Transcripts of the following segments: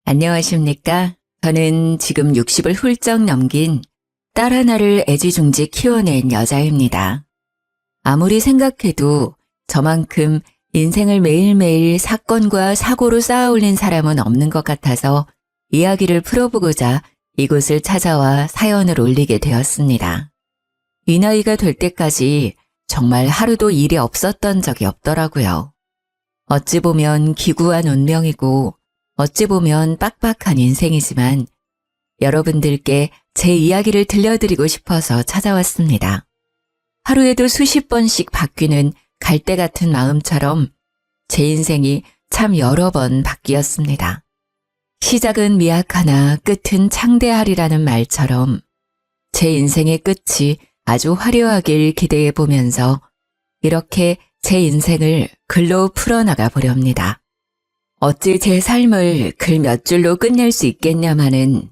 안녕하십니까? 저는 지금 60을 훌쩍 넘긴 딸 하나를 애지중지 키워낸 여자입니다. 아무리 생각해도 저만큼 인생을 매일매일 사건과 사고로 쌓아올린 사람은 없는 것 같아서 이야기를 풀어보고자 이곳을 찾아와 사연을 올리게 되었습니다. 이 나이가 될 때까지 정말 하루도 일이 없었던 적이 없더라고요. 어찌 보면 기구한 운명이고 어찌 보면 빡빡한 인생이지만 여러분들께 제 이야기를 들려드리고 싶어서 찾아왔습니다. 하루에도 수십 번씩 바뀌는 갈대 같은 마음처럼 제 인생이 참 여러 번 바뀌었습니다. 시작은 미약하나 끝은 창대하리라는 말처럼 제 인생의 끝이 아주 화려하길 기대해 보면서 이렇게 제 인생을 글로 풀어나가 보렵니다. 어찌 제 삶을 글 몇 줄로 끝낼 수 있겠냐마는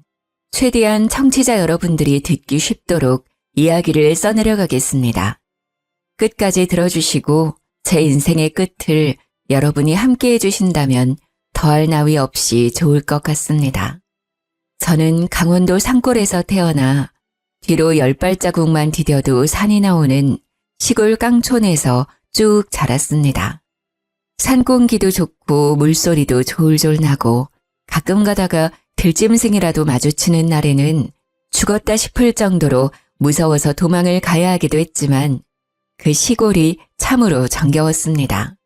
최대한 청취자 여러분들이 듣기 쉽도록 이야기를 써내려가겠습니다. 끝까지 들어주시고 제 인생의 끝을 여러분이 함께 해주신다면 더할 나위 없이 좋을 것 같습니다. 저는 강원도 산골에서 태어나 뒤로 10발자국만 디뎌도 산이 나오는 시골 깡촌에서 쭉 자랐습니다. 산 공기도 좋고 물소리도 졸졸 나고 가끔 가다가 들짐승이라도 마주치는 날에는 죽었다 싶을 정도로 무서워서 도망을 가야 하기도 했지만 그 시골이 참으로 정겨웠습니다.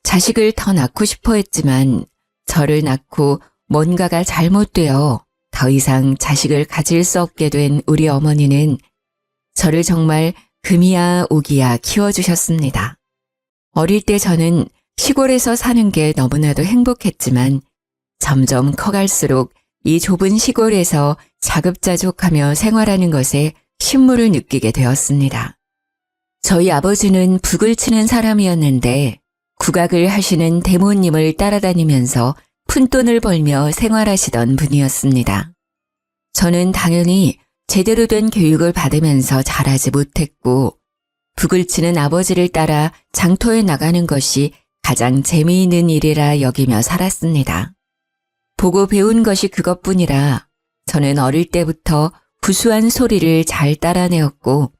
자식을 더 낳고 싶어 했지만 저를 낳고 뭔가가 잘못되어 더 이상 자식을 가질 수 없게 된 우리 어머니는 저를 정말 금이야 오기야 키워주셨습니다. 어릴 때 저는 시골에서 사는 게 너무나도 행복했지만 점점 커갈수록 이 좁은 시골에서 자급자족하며 생활하는 것에 신물을 느끼게 되었습니다. 저희 아버지는 북을 치는 사람이었는데 국악을 하시는 대모님을 따라다니면서 푼돈을 벌며 생활하시던 분이었습니다. 저는 당연히 제대로 된 교육을 받으면서 자라지 못했고 북을 치는 아버지를 따라 장터에 나가는 것이 가장 재미있는 일이라 여기며 살았습니다. 보고 배운 것이 그것뿐이라 저는 어릴 때부터 구수한 소리를 잘 따라내었고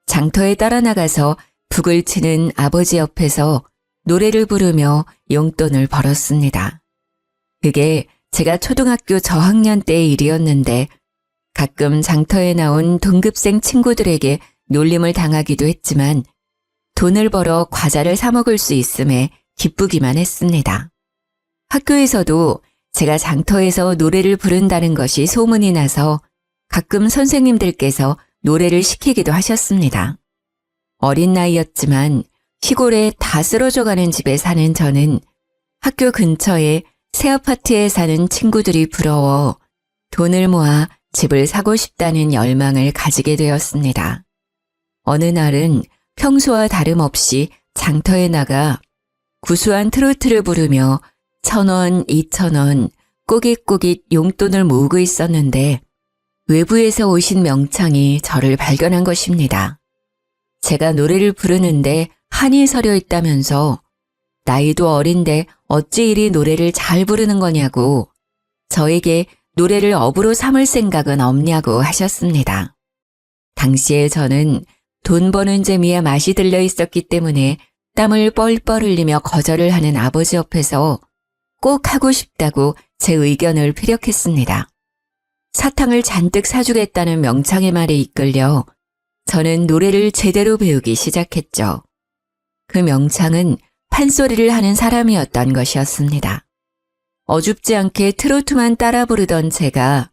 장터에 따라 나가서 북을 치는 아버지 옆에서 노래를 부르며 용돈을 벌었습니다. 그게 제가 초등학교 저학년 때의 일이었는데 가끔 장터에 나온 동급생 친구들에게 놀림을 당하기도 했지만 돈을 벌어 과자를 사 먹을 수 있음에 기쁘기만 했습니다. 학교에서도 제가 장터에서 노래를 부른다는 것이 소문이 나서 가끔 선생님들께서 노래를 시키기도 하셨습니다. 어린 나이였지만 시골에 다 쓰러져가는 집에 사는 저는 학교 근처에 새 아파트에 사는 친구들이 부러워 돈을 모아 집을 사고 싶다는 열망을 가지게 되었습니다. 어느 날은 평소와 다름없이 장터에 나가 구수한 트로트를 부르며 1,000원, 2,000원 꼬깃꼬깃 용돈을 모으고 있었는데 외부에서 오신 명창이 저를 발견한 것입니다. 제가 노래를 부르는데 한이 서려 있다면서 나이도 어린데 어찌 이리 노래를 잘 부르는 거냐고 저에게 노래를 업으로 삼을 생각은 없냐고 하셨습니다. 당시에 저는 돈 버는 재미에 맛이 들려 있었기 때문에 땀을 뻘뻘 흘리며 거절을 하는 아버지 옆에서 꼭 하고 싶다고 제 의견을 피력했습니다. 사탕을 잔뜩 사주겠다는 명창의 말에 이끌려 저는 노래를 제대로 배우기 시작했죠. 그 명창은 판소리를 하는 사람이었던 것이었습니다. 어줍지 않게 트로트만 따라 부르던 제가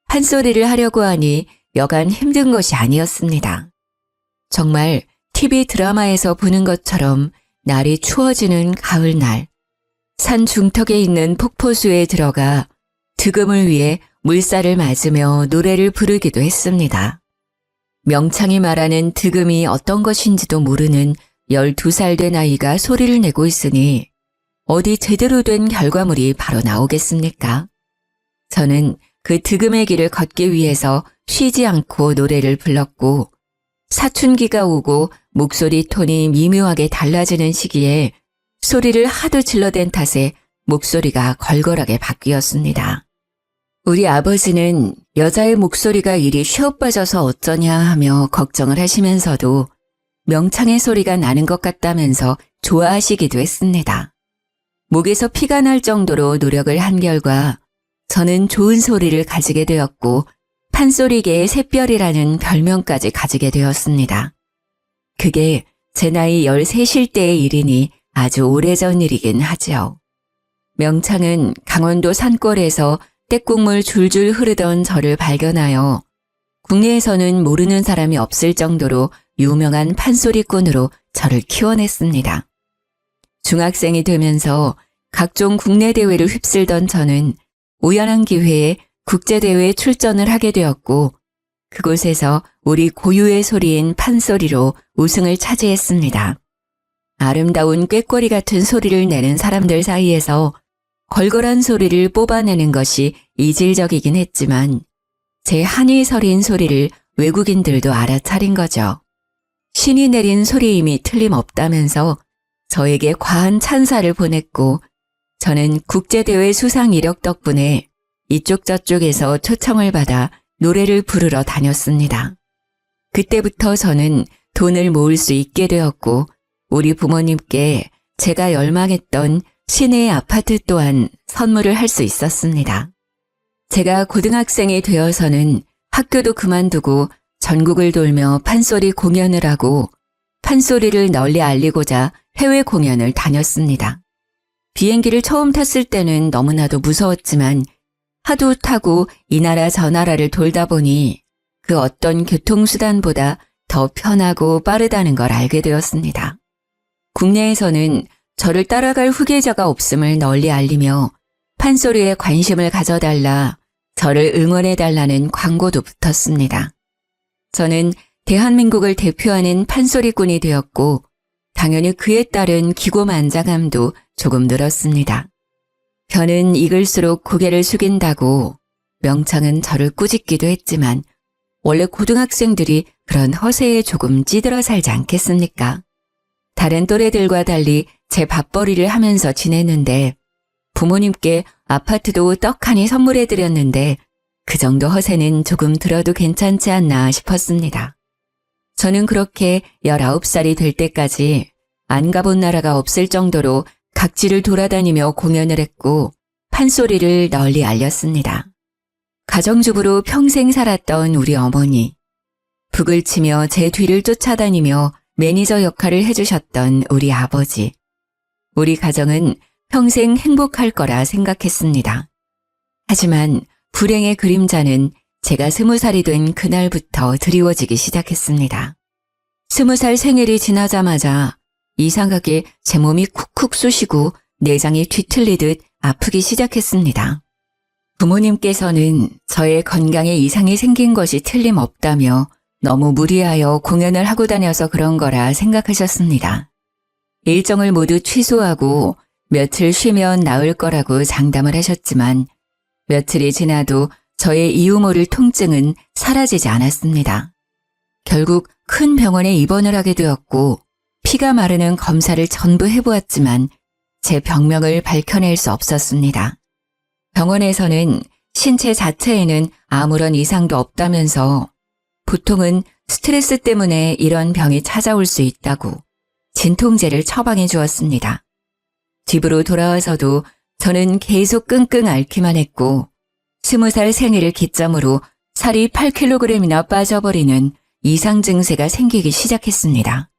판소리를 하려고 하니 여간 힘든 것이 아니었습니다. 정말 TV 드라마에서 보는 것처럼 날이 추워지는 가을날, 산 중턱에 있는 폭포수에 들어가 득음을 위해 물살을 맞으며 노래를 부르기도 했습니다. 명창이 말하는 득음이 어떤 것인지도 모르는 12살 된 아이가 소리를 내고 있으니 어디 제대로 된 결과물이 바로 나오겠습니까? 저는 그 득음의 길을 걷기 위해서 쉬지 않고 노래를 불렀고 사춘기가 오고 목소리 톤이 미묘하게 달라지는 시기에 소리를 하도 질러댄 탓에 목소리가 걸걸하게 바뀌었습니다. 우리 아버지는 여자의 목소리가 이리 쉬어 빠져서 어쩌냐 하며 걱정을 하시면서도 명창의 소리가 나는 것 같다면서 좋아하시기도 했습니다. 목에서 피가 날 정도로 노력을 한 결과 저는 좋은 소리를 가지게 되었고 판소리계의 샛별이라는 별명까지 가지게 되었습니다. 그게 제 나이 13일 때의 일이니 아주 오래전 일이긴 하죠. 명창은 강원도 산골에서 떼국물 줄줄 흐르던 저를 발견하여 국내에서는 모르는 사람이 없을 정도로 유명한 판소리꾼으로 저를 키워냈습니다. 중학생이 되면서 각종 국내 대회를 휩쓸던 저는 우연한 기회에 국제대회에 출전을 하게 되었고 그곳에서 우리 고유의 소리인 판소리로 우승을 차지했습니다. 아름다운 꾀꼬리 같은 소리를 내는 사람들 사이에서 걸걸한 소리를 뽑아내는 것이 이질적이긴 했지만 제 한이 서린 소리를 외국인들도 알아차린 거죠. 신이 내린 소리임이 틀림없다면서 저에게 과한 찬사를 보냈고 저는 국제대회 수상 이력 덕분에 이쪽 저쪽에서 초청을 받아 노래를 부르러 다녔습니다. 그때부터 저는 돈을 모을 수 있게 되었고 우리 부모님께 제가 열망했던 시내의 아파트 또한 선물을 할 수 있었습니다. 제가 고등학생이 되어서는 학교도 그만두고 전국을 돌며 판소리 공연을 하고 판소리를 널리 알리고자 해외 공연을 다녔습니다. 비행기를 처음 탔을 때는 너무나도 무서웠지만 하도 타고 이 나라 저 나라를 돌다 보니 그 어떤 교통수단보다 더 편하고 빠르다는 걸 알게 되었습니다. 국내에서는 저를 따라갈 후계자가 없음을 널리 알리며 판소리에 관심을 가져달라, 저를 응원해달라는 광고도 붙었습니다. 저는 대한민국을 대표하는 판소리꾼이 되었고 당연히 그에 따른 기고만장함도 조금 늘었습니다. 벼는 익을수록 고개를 숙인다고 명창은 저를 꾸짖기도 했지만 원래 고등학생들이 그런 허세에 조금 찌들어 살지 않겠습니까? 다른 또래들과 달리 제 밥벌이를 하면서 지냈는데 부모님께 아파트도 떡하니 선물해드렸는데 그 정도 허세는 조금 들어도 괜찮지 않나 싶었습니다. 저는 그렇게 19살이 될 때까지 안 가본 나라가 없을 정도로 각지를 돌아다니며 공연을 했고 판소리를 널리 알렸습니다. 가정주부로 평생 살았던 우리 어머니, 북을 치며 제 뒤를 쫓아다니며 매니저 역할을 해주셨던 우리 아버지, 우리 가정은 평생 행복할 거라 생각했습니다. 하지만 불행의 그림자는 제가 20살이 된 그날부터 드리워지기 시작했습니다. 20살 생일이 지나자마자 이상하게 제 몸이 쿡쿡 쑤시고 내장이 뒤틀리듯 아프기 시작했습니다. 부모님께서는 저의 건강에 이상이 생긴 것이 틀림없다며 너무 무리하여 공연을 하고 다녀서 그런 거라 생각하셨습니다. 일정을 모두 취소하고 며칠 쉬면 나을 거라고 장담을 하셨지만 며칠이 지나도 저의 이유 모를 통증은 사라지지 않았습니다. 결국 큰 병원에 입원을 하게 되었고 피가 마르는 검사를 전부 해보았지만 제 병명을 밝혀낼 수 없었습니다. 병원에서는 신체 자체에는 아무런 이상도 없다면서 보통은 스트레스 때문에 이런 병이 찾아올 수 있다고 진통제를 처방해 주었습니다. 집으로 돌아와서도 저는 계속 끙끙 앓기만 했고 20살 생일을 기점으로 살이 8kg이나 빠져버리는 이상 증세가 생기기 시작했습니다.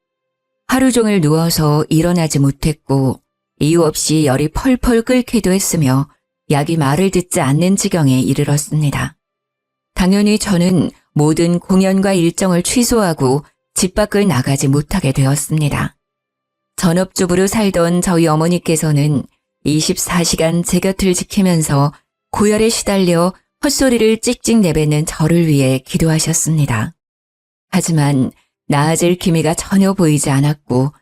하루 종일 누워서 일어나지 못했고 이유 없이 열이 펄펄 끓기도 했으며 약이 말을 듣지 않는 지경에 이르렀습니다. 당연히 저는 모든 공연과 일정을 취소하고 집 밖을 나가지 못하게 되었습니다. 전업주부로 살던 저희 어머니께서는 24시간 제 곁을 지키면서 고열에 시달려 헛소리를 찍찍 내뱉는 저를 위해 기도하셨습니다. 하지만 나아질 기미가 전혀 보이지 않았고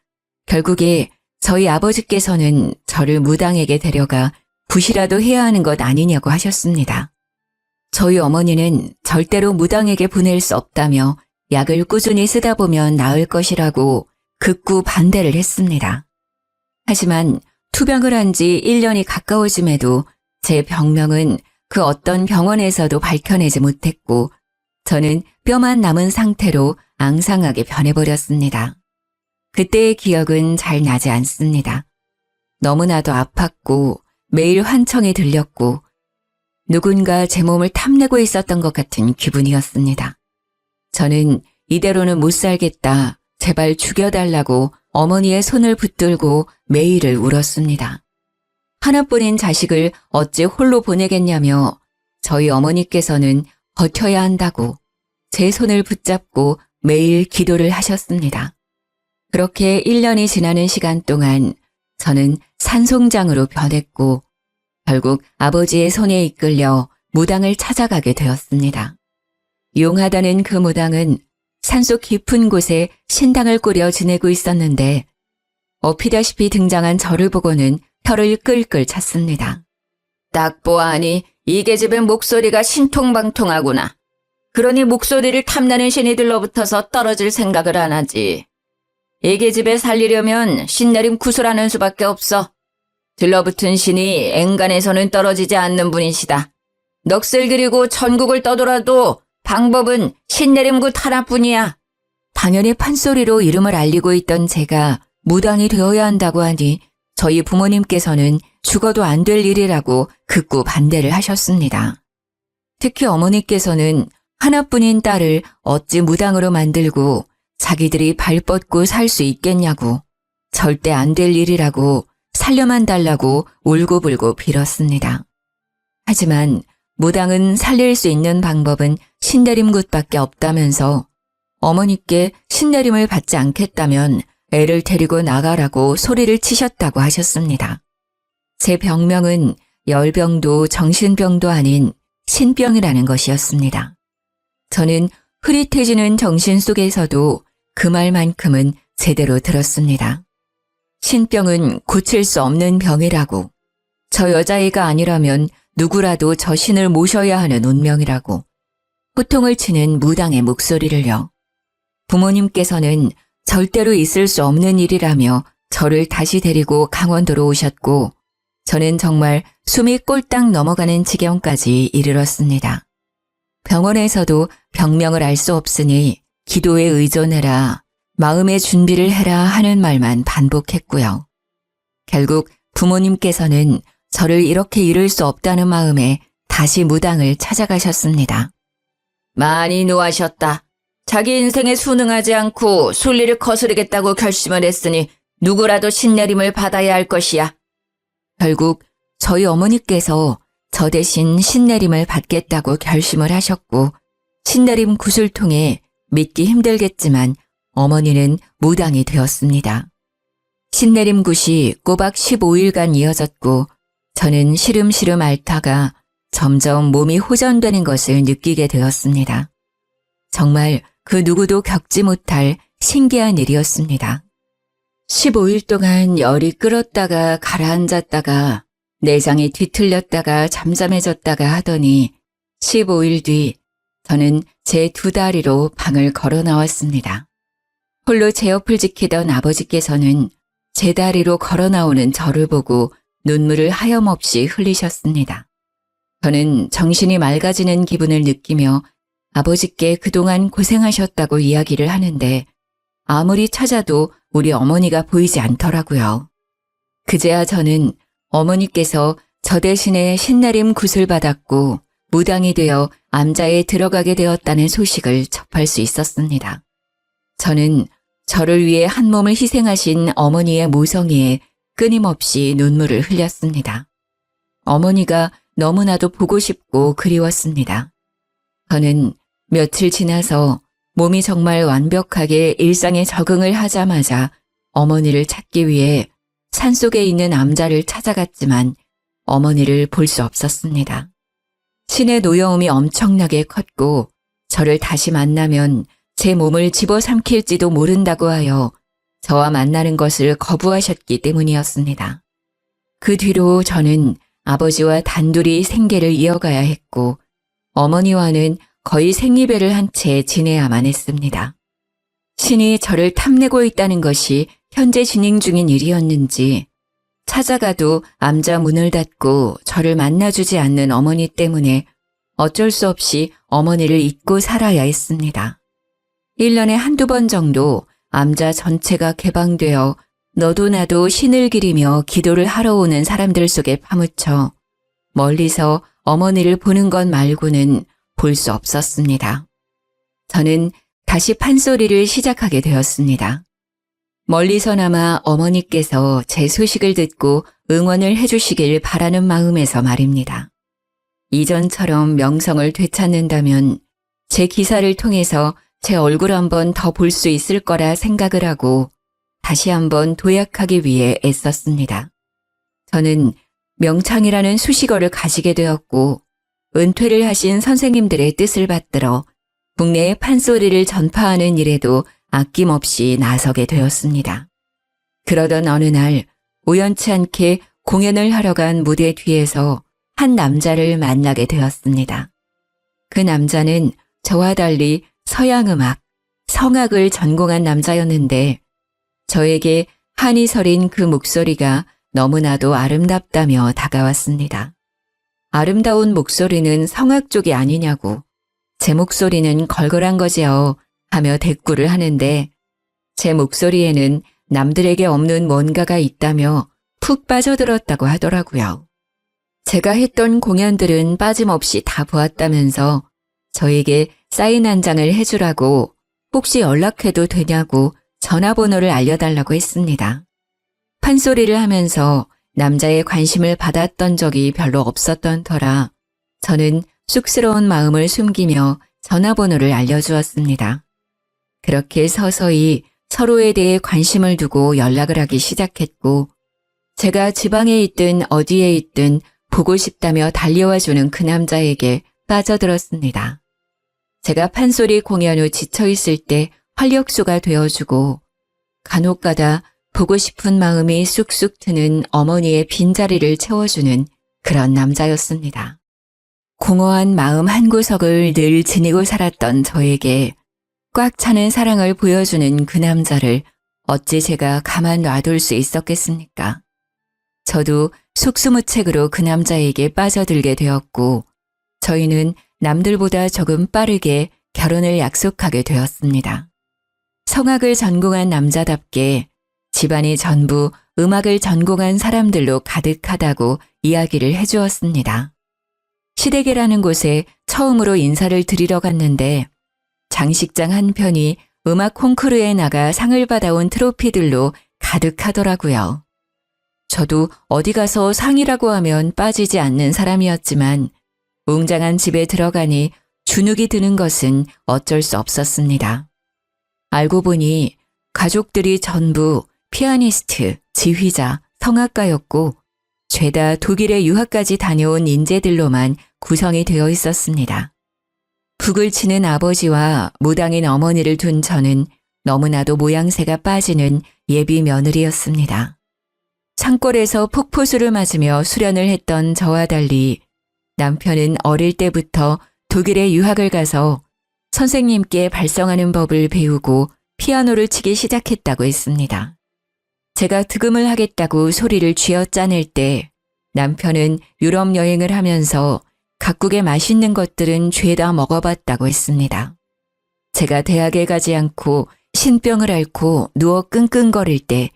결국에 저희 아버지께서는 저를 무당에게 데려가 굿이라도 해야 하는 것 아니냐고 하셨습니다. 저희 어머니는 절대로 무당에게 보낼 수 없다며 약을 꾸준히 쓰다 보면 나을 것이라고 극구 반대를 했습니다. 하지만 투병을 한 지 1년이 가까워짐에도 제 병명은 그 어떤 병원에서도 밝혀내지 못했고 저는 뼈만 남은 상태로 앙상하게 변해버렸습니다. 그때의 기억은 잘 나지 않습니다. 너무나도 아팠고 매일 환청이 들렸고 누군가 제 몸을 탐내고 있었던 것 같은 기분이었습니다. 저는 이대로는 못 살겠다, 제발 죽여달라고 어머니의 손을 붙들고 매일을 울었습니다. 하나뿐인 자식을 어찌 홀로 보내겠냐며 저희 어머니께서는 버텨야 한다고 제 손을 붙잡고 매일 기도를 하셨습니다. 그렇게 1년이 지나는 시간 동안 저는 산송장으로 변했고 결국 아버지의 손에 이끌려 무당을 찾아가게 되었습니다. 용하다는 그 무당은 산속 깊은 곳에 신당을 꾸려 지내고 있었는데 업히다시피 등장한 저를 보고는 혀를 끌끌 찼습니다. 딱 보아하니 이 계집의 목소리가 신통방통하구나. 그러니 목소리를 탐나는 신이들로부터서 떨어질 생각을 안 하지. 이 계집에 살리려면 신내림 구슬하는 수밖에 없어. 들러붙은 신이 앵간에서는 떨어지지 않는 분이시다. 넋을 그리고 천국을 떠돌아도 방법은 신내림굿 하나뿐이야. 당연히 판소리로 이름을 알리고 있던 제가 무당이 되어야 한다고 하니 저희 부모님께서는 죽어도 안 될 일이라고 극구 반대를 하셨습니다. 특히 어머니께서는 하나뿐인 딸을 어찌 무당으로 만들고 자기들이 발 뻗고 살 수 있겠냐고 절대 안 될 일이라고 살려만 달라고 울고불고 빌었습니다. 하지만 무당은 살릴 수 있는 방법은 신내림굿밖에 없다면서 어머니께 신내림을 받지 않겠다면 애를 데리고 나가라고 소리를 치셨다고 하셨습니다. 제 병명은 열병도 정신병도 아닌 신병이라는 것이었습니다. 저는 흐릿해지는 정신 속에서도 그 말만큼은 제대로 들었습니다. 신병은 고칠 수 없는 병이라고, 저 여자애가 아니라면 누구라도 저 신을 모셔야 하는 운명이라고 호통을 치는 무당의 목소리를요. 부모님께서는 절대로 있을 수 없는 일이라며 저를 다시 데리고 강원도로 오셨고 저는 정말 숨이 꼴딱 넘어가는 지경까지 이르렀습니다. 병원에서도 병명을 알 수 없으니 기도에 의존해라, 마음의 준비를 해라 하는 말만 반복했고요. 결국 부모님께서는 저를 이렇게 잃을 수 없다는 마음에 다시 무당을 찾아가셨습니다. 많이 노하셨다. 자기 인생에 순응하지 않고 순리를 거스르겠다고 결심을 했으니 누구라도 신내림을 받아야 할 것이야. 결국 저희 어머니께서 저 대신 신내림을 받겠다고 결심을 하셨고 신내림 굿을 통해 믿기 힘들겠지만 어머니는 무당이 되었습니다. 신내림 굿이 꼬박 15일간 이어졌고 저는 시름시름 앓다가 점점 몸이 호전되는 것을 느끼게 되었습니다. 정말 그 누구도 겪지 못할 신기한 일이었습니다. 15일 동안 열이 끓었다가 가라앉았다가 내장이 뒤틀렸다가 잠잠해졌다가 하더니 15일 뒤 저는 제 두 다리로 방을 걸어 나왔습니다. 홀로 제 옆을 지키던 아버지께서는 제 다리로 걸어 나오는 저를 보고 눈물을 하염없이 흘리셨습니다. 저는 정신이 맑아지는 기분을 느끼며 아버지께 그동안 고생하셨다고 이야기를 하는데 아무리 찾아도 우리 어머니가 보이지 않더라고요. 그제야 저는 어머니께서 저 대신에 신내림 굿을 받았고 무당이 되어 암자에 들어가게 되었다는 소식을 접할 수 있었습니다. 저는 저를 위해 한 몸을 희생하신 어머니의 모성애에 끊임없이 눈물을 흘렸습니다. 어머니가 너무나도 보고 싶고 그리웠습니다. 저는 며칠 지나서 몸이 정말 완벽하게 일상에 적응을 하자마자 어머니를 찾기 위해 산속에 있는 암자를 찾아갔지만 어머니를 볼 수 없었습니다. 신의 노여움이 엄청나게 컸고 저를 다시 만나면 제 몸을 집어삼킬지도 모른다고 하여 저와 만나는 것을 거부하셨기 때문이었습니다. 그 뒤로 저는 아버지와 단둘이 생계를 이어가야 했고 어머니와는 거의 생이별을 한 채 지내야만 했습니다. 신이 저를 탐내고 있다는 것이 현재 진행 중인 일이었는지 찾아가도 암자 문을 닫고 저를 만나주지 않는 어머니 때문에 어쩔 수 없이 어머니를 잊고 살아야 했습니다. 1년에 한두 번 정도 암자 전체가 개방되어 너도 나도 신을 기리며 기도를 하러 오는 사람들 속에 파묻혀 멀리서 어머니를 보는 것 말고는 볼 수 없었습니다. 저는 다시 판소리를 시작하게 되었습니다. 멀리서나마 어머니께서 제 소식을 듣고 응원을 해주시길 바라는 마음에서 말입니다. 이전처럼 명성을 되찾는다면 제 기사를 통해서 제 얼굴 한번 더 볼 수 있을 거라 생각을 하고 다시 한번 도약하기 위해 애썼습니다. 저는 명창이라는 수식어를 가지게 되었고 은퇴를 하신 선생님들의 뜻을 받들어 국내의 판소리를 전파하는 일에도 아낌없이 나서게 되었습니다. 그러던 어느 날 우연치 않게 공연을 하러 간 무대 뒤에서 한 남자를 만나게 되었습니다. 그 남자는 저와 달리 서양음악, 성악을 전공한 남자였는데 저에게 한이 서린 그 목소리가 너무나도 아름답다며 다가왔습니다. 아름다운 목소리는 성악 쪽이 아니냐고, 제 목소리는 걸걸한 거지요 하며 대꾸를 하는데 제 목소리에는 남들에게 없는 뭔가가 있다며 푹 빠져들었다고 하더라고요. 제가 했던 공연들은 빠짐없이 다 보았다면서 저에게 사인 한 장을 해주라고 혹시 연락해도 되냐고 전화번호를 알려달라고 했습니다. 판소리를 하면서 남자의 관심을 받았던 적이 별로 없었던 터라 저는 쑥스러운 마음을 숨기며 전화번호를 알려주었습니다. 그렇게 서서히 서로에 대해 관심을 두고 연락을 하기 시작했고 제가 지방에 있든 어디에 있든 보고 싶다며 달려와주는 그 남자에게 빠져들었습니다. 제가 판소리 공연 후 지쳐있을 때 활력소가 되어주고 간혹가다 보고 싶은 마음이 쑥쑥 트는 어머니의 빈자리를 채워주는 그런 남자였습니다. 공허한 마음 한구석을 늘 지니고 살았던 저에게 꽉 차는 사랑을 보여주는 그 남자를 어찌 제가 가만 놔둘 수 있었겠습니까? 저도 속수무책으로 그 남자에게 빠져들게 되었고 저희는 남들보다 조금 빠르게 결혼을 약속하게 되었습니다. 성악을 전공한 남자답게 집안이 전부 음악을 전공한 사람들로 가득하다고 이야기를 해주었습니다. 시댁이라는 곳에 처음으로 인사를 드리러 갔는데 장식장 한편이 음악 콩쿠르에 나가 상을 받아온 트로피들로 가득하더라고요. 저도 어디 가서 상이라고 하면 빠지지 않는 사람이었지만 웅장한 집에 들어가니 주눅이 드는 것은 어쩔 수 없었습니다. 알고 보니 가족들이 전부 피아니스트, 지휘자, 성악가였고 죄다 독일에 유학까지 다녀온 인재들로만 구성이 되어 있었습니다. 북을 치는 아버지와 무당인 어머니를 둔 저는 너무나도 모양새가 빠지는 예비 며느리였습니다. 산골에서 폭포수를 맞으며 수련을 했던 저와 달리 남편은 어릴 때부터 독일에 유학을 가서 선생님께 발성하는 법을 배우고 피아노를 치기 시작했다고 했습니다. 제가 득음을 하겠다고 소리를 쥐어짜낼 때 남편은 유럽 여행을 하면서 각국의 맛있는 것들은 죄다 먹어봤다고 했습니다. 제가 대학에 가지 않고 신병을 앓고 누워 끙끙거릴 때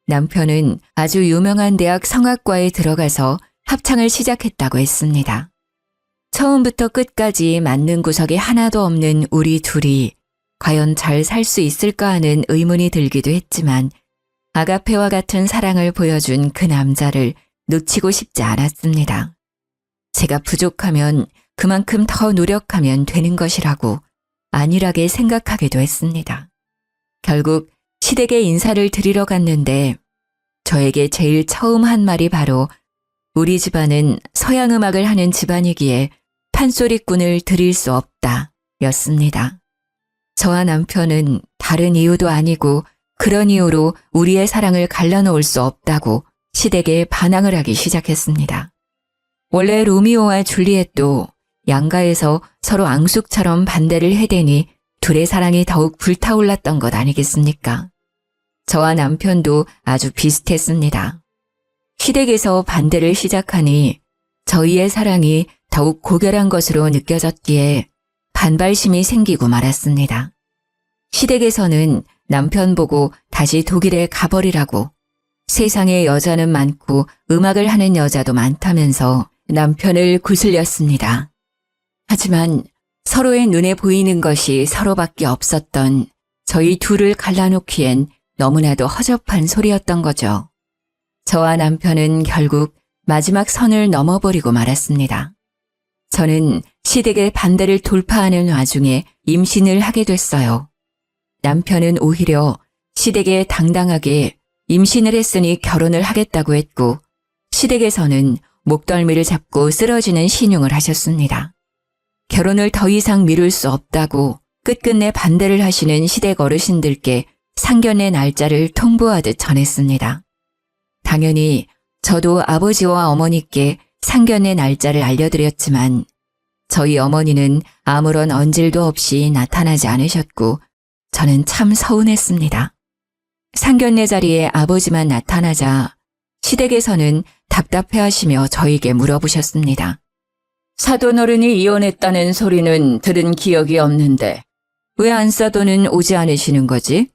남편은 아주 유명한 대학 성악과에 들어가서 합창을 시작했다고 했습니다. 처음부터 끝까지 맞는 구석이 하나도 없는 우리 둘이 과연 잘 살 수 있을까 하는 의문이 들기도 했지만 아가페와 같은 사랑을 보여준 그 남자를 놓치고 싶지 않았습니다. 제가 부족하면 그만큼 더 노력하면 되는 것이라고 안일하게 생각하기도 했습니다. 결국 시댁에 인사를 드리러 갔는데 저에게 제일 처음 한 말이 바로 우리 집안은 서양음악을 하는 집안이기에 판소리꾼을 드릴 수 없다 였습니다. 저와 남편은 다른 이유도 아니고 그런 이유로 우리의 사랑을 갈라놓을 수 없다고 시댁에 반항을 하기 시작했습니다. 원래 로미오와 줄리엣도 양가에서 서로 앙숙처럼 반대를 해대니 둘의 사랑이 더욱 불타올랐던 것 아니겠습니까? 저와 남편도 아주 비슷했습니다. 시댁에서 반대를 시작하니 저희의 사랑이 더욱 고결한 것으로 느껴졌기에 반발심이 생기고 말았습니다. 시댁에서는 남편 보고 다시 독일에 가버리라고, 세상에 여자는 많고 음악을 하는 여자도 많다면서 남편을 구슬렸습니다. 하지만 서로의 눈에 보이는 것이 서로밖에 없었던 저희 둘을 갈라놓기엔 너무나도 허접한 소리였던 거죠. 저와 남편은 결국 마지막 선을 넘어버리고 말았습니다. 저는 시댁의 반대를 돌파하는 와중에 임신을 하게 됐어요. 남편은 오히려 시댁에 당당하게 임신을 했으니 결혼을 하겠다고 했고, 시댁에서는 목덜미를 잡고 쓰러지는 신용을 하셨습니다. 결혼을 더 이상 미룰 수 없다고 끝끝내 반대를 하시는 시댁 어르신들께 상견례 날짜를 통보하듯 전했습니다. 당연히 저도 아버지와 어머니께 상견례 날짜를 알려드렸지만 저희 어머니는 아무런 언질도 없이 나타나지 않으셨고 저는 참 서운했습니다. 상견례 자리에 아버지만 나타나자 시댁에서는 답답해하시며 저에게 물어보셨습니다. 사돈어른이 이혼했다는 소리는 들은 기억이 없는데 왜 안사돈은 오지 않으시는 거지?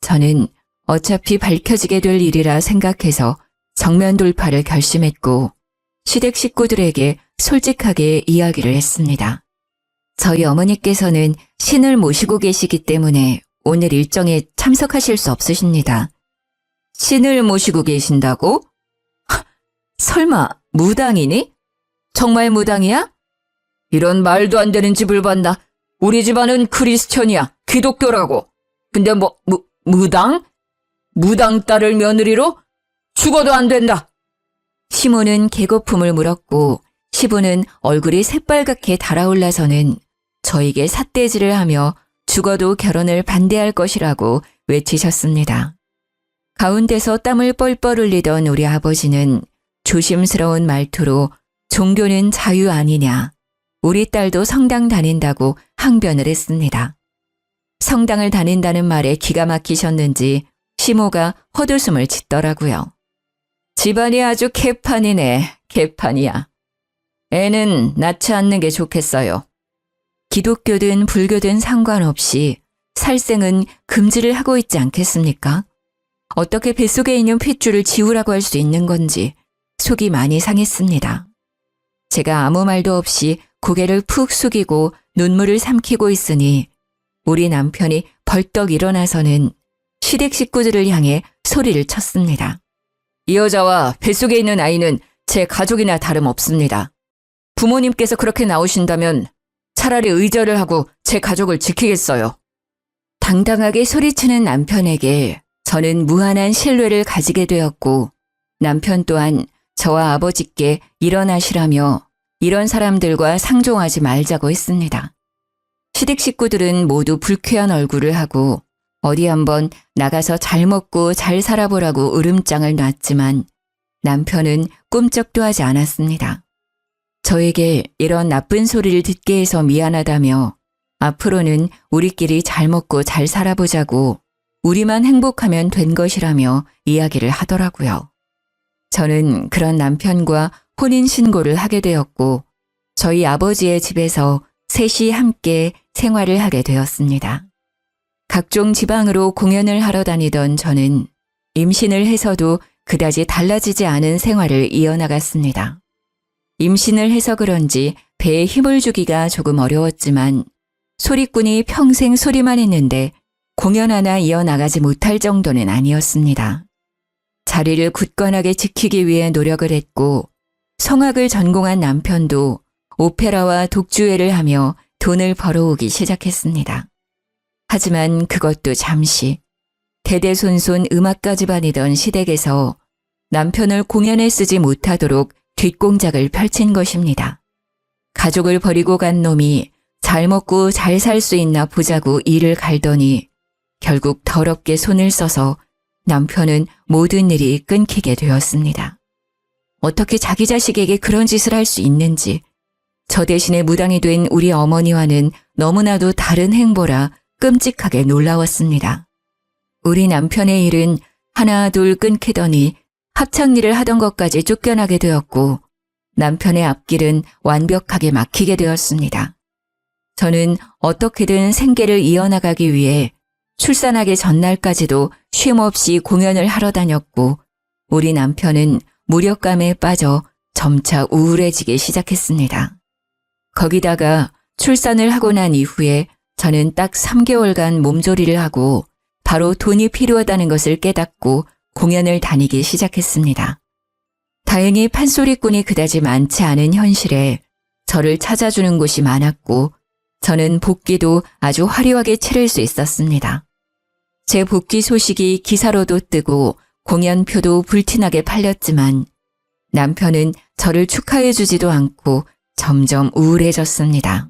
저는 어차피 밝혀지게 될 일이라 생각해서 정면 돌파를 결심했고 시댁 식구들에게 솔직하게 이야기를 했습니다. 저희 어머니께서는 신을 모시고 계시기 때문에 오늘 일정에 참석하실 수 없으십니다. 신을 모시고 계신다고? 설마 무당이니? 정말 무당이야? 이런 말도 안 되는 집을 봤나? 우리 집안은 크리스천이야. 기독교라고. 근데 무당? 무당 딸을 며느리로? 죽어도 안 된다. 시모는 개거품을 물었고 시부는 얼굴이 새빨갛게 달아올라서는 저에게 삿대질을 하며 죽어도 결혼을 반대할 것이라고 외치셨습니다. 가운데서 땀을 뻘뻘 흘리던 우리 아버지는 조심스러운 말투로 종교는 자유 아니냐, 우리 딸도 성당 다닌다고 항변을 했습니다. 성당을 다닌다는 말에 기가 막히셨는지 시모가 헛웃음을 짓더라고요. 집안이 아주 개판이네, 개판이야. 애는 낳지 않는 게 좋겠어요. 기독교든 불교든 상관없이 살생은 금지를 하고 있지 않겠습니까? 어떻게 뱃속에 있는 핏줄을 지우라고 할 수 있는 건지 속이 많이 상했습니다. 제가 아무 말도 없이 고개를 푹 숙이고 눈물을 삼키고 있으니 우리 남편이 벌떡 일어나서는 시댁 식구들을 향해 소리를 쳤습니다. 이 여자와 뱃속에 있는 아이는 제 가족이나 다름없습니다. 부모님께서 그렇게 나오신다면 차라리 의절을 하고 제 가족을 지키겠어요. 당당하게 소리치는 남편에게 저는 무한한 신뢰를 가지게 되었고 남편 또한 저와 아버지께 일어나시라며 이런 사람들과 상종하지 말자고 했습니다. 시댁 식구들은 모두 불쾌한 얼굴을 하고 어디 한번 나가서 잘 먹고 잘 살아보라고 으름장을 놨지만 남편은 꿈쩍도 하지 않았습니다. 저에게 이런 나쁜 소리를 듣게 해서 미안하다며 앞으로는 우리끼리 잘 먹고 잘 살아보자고 우리만 행복하면 된 것이라며 이야기를 하더라고요. 저는 그런 남편과 혼인신고를 하게 되었고 저희 아버지의 집에서 셋이 함께 생활을 하게 되었습니다. 각종 지방으로 공연을 하러 다니던 저는 임신을 해서도 그다지 달라지지 않은 생활을 이어나갔습니다. 임신을 해서 그런지 배에 힘을 주기가 조금 어려웠지만 소리꾼이 평생 소리만 했는데 공연 하나 이어나가지 못할 정도는 아니었습니다. 자리를 굳건하게 지키기 위해 노력을 했고 성악을 전공한 남편도 오페라와 독주회를 하며 돈을 벌어오기 시작했습니다. 하지만 그것도 잠시 대대손손 음악가 집안이던 시댁에서 남편을 공연에 쓰지 못하도록 뒷공작을 펼친 것입니다. 가족을 버리고 간 놈이 잘 먹고 잘 살 수 있나 보자고 일을 갈더니 결국 더럽게 손을 써서 남편은 모든 일이 끊기게 되었습니다. 어떻게 자기 자식에게 그런 짓을 할 수 있는지 저 대신에 무당이 된 우리 어머니와는 너무나도 다른 행보라 끔찍하게 놀라웠습니다. 우리 남편의 일은 하나 둘 끊기더니 합창일을 하던 것까지 쫓겨나게 되었고 남편의 앞길은 완벽하게 막히게 되었습니다. 저는 어떻게든 생계를 이어나가기 위해 출산하기 전날까지도 쉼없이 공연을 하러 다녔고 우리 남편은 무력감에 빠져 점차 우울해지기 시작했습니다. 거기다가 출산을 하고 난 이후에 저는 딱 3개월간 몸조리를 하고 바로 돈이 필요하다는 것을 깨닫고 공연을 다니기 시작했습니다. 다행히 판소리꾼이 그다지 많지 않은 현실에 저를 찾아주는 곳이 많았고 저는 복귀도 아주 화려하게 치를 수 있었습니다. 제 복귀 소식이 기사로도 뜨고 공연표도 불티나게 팔렸지만 남편은 저를 축하해주지도 않고 점점 우울해졌습니다.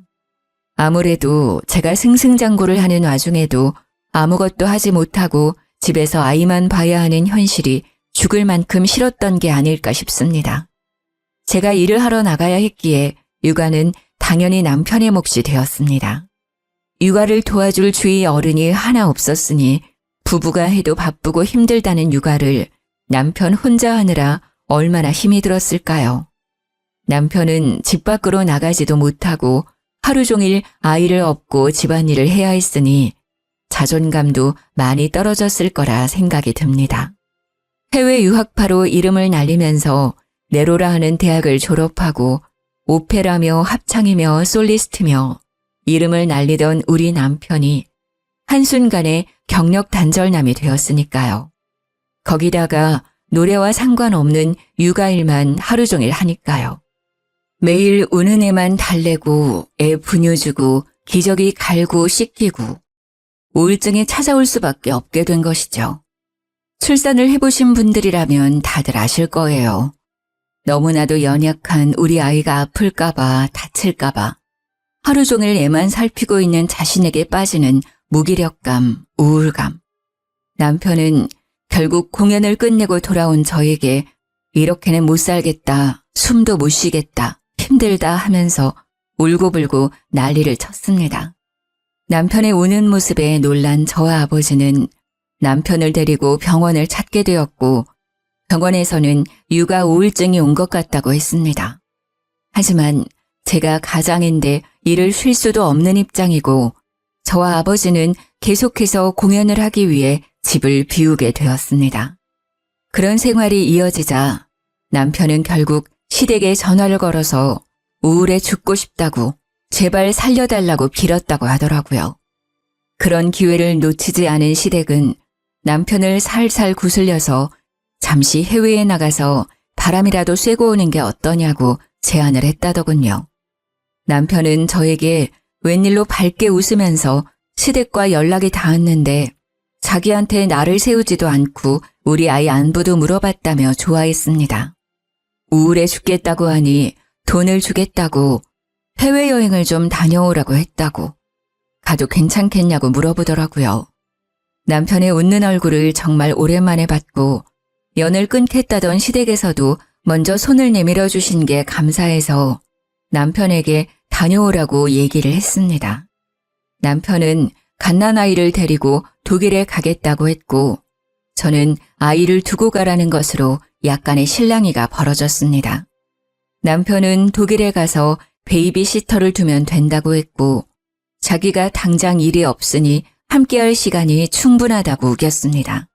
아무래도 제가 승승장구를 하는 와중에도 아무것도 하지 못하고 집에서 아이만 봐야 하는 현실이 죽을 만큼 싫었던 게 아닐까 싶습니다. 제가 일을 하러 나가야 했기에 육아는 당연히 남편의 몫이 되었습니다. 육아를 도와줄 주위 어른이 하나 없었으니 부부가 해도 바쁘고 힘들다는 육아를 남편 혼자 하느라 얼마나 힘이 들었을까요? 남편은 집 밖으로 나가지도 못하고 하루 종일 아이를 업고 집안일을 해야 했으니 자존감도 많이 떨어졌을 거라 생각이 듭니다. 해외 유학파로 이름을 날리면서 네로라 하는 대학을 졸업하고 오페라며 합창이며 솔리스트며 이름을 날리던 우리 남편이 한순간에 경력 단절남이 되었으니까요. 거기다가 노래와 상관없는 육아일만 하루 종일 하니까요. 매일 우는 애만 달래고 애 분유주고 기저귀 갈고 씻기고 우울증이 찾아올 수밖에 없게 된 것이죠. 출산을 해보신 분들이라면 다들 아실 거예요. 너무나도 연약한 우리 아이가 아플까봐 다칠까봐 하루 종일 애만 살피고 있는 자신에게 빠지는 무기력감, 우울감. 남편은 결국 공연을 끝내고 돌아온 저에게 이렇게는 못 살겠다, 숨도 못 쉬겠다, 힘들다 하면서 울고불고 난리를 쳤습니다. 남편의 우는 모습에 놀란 저와 아버지는 남편을 데리고 병원을 찾게 되었고 병원에서는 육아 우울증이 온 것 같다고 했습니다. 하지만 제가 가장인데 일을 쉴 수도 없는 입장이고 저와 아버지는 계속해서 공연을 하기 위해 집을 비우게 되었습니다. 그런 생활이 이어지자 남편은 결국 시댁에 전화를 걸어서 우울해 죽고 싶다고 제발 살려달라고 빌었다고 하더라고요. 그런 기회를 놓치지 않은 시댁은 남편을 살살 구슬려서 잠시 해외에 나가서 바람이라도 쐬고 오는 게 어떠냐고 제안을 했다더군요. 남편은 저에게 웬일로 밝게 웃으면서 시댁과 연락이 닿았는데 자기한테 나를 세우지도 않고 우리 아이 안부도 물어봤다며 좋아했습니다. 우울해 죽겠다고 하니 돈을 주겠다고 해외여행을 좀 다녀오라고 했다고 가도 괜찮겠냐고 물어보더라고요. 남편의 웃는 얼굴을 정말 오랜만에 봤고 연을 끊겠다던 시댁에서도 먼저 손을 내밀어 주신 게 감사해서 남편에게 다녀오라고 얘기를 했습니다. 남편은 갓난아이를 데리고 독일에 가겠다고 했고 저는 아이를 두고 가라는 것으로 약간의 실랑이가 벌어졌습니다. 남편은 독일에 가서 베이비시터를 두면 된다고 했고 자기가 당장 일이 없으니 함께할 시간이 충분하다고 우겼습니다.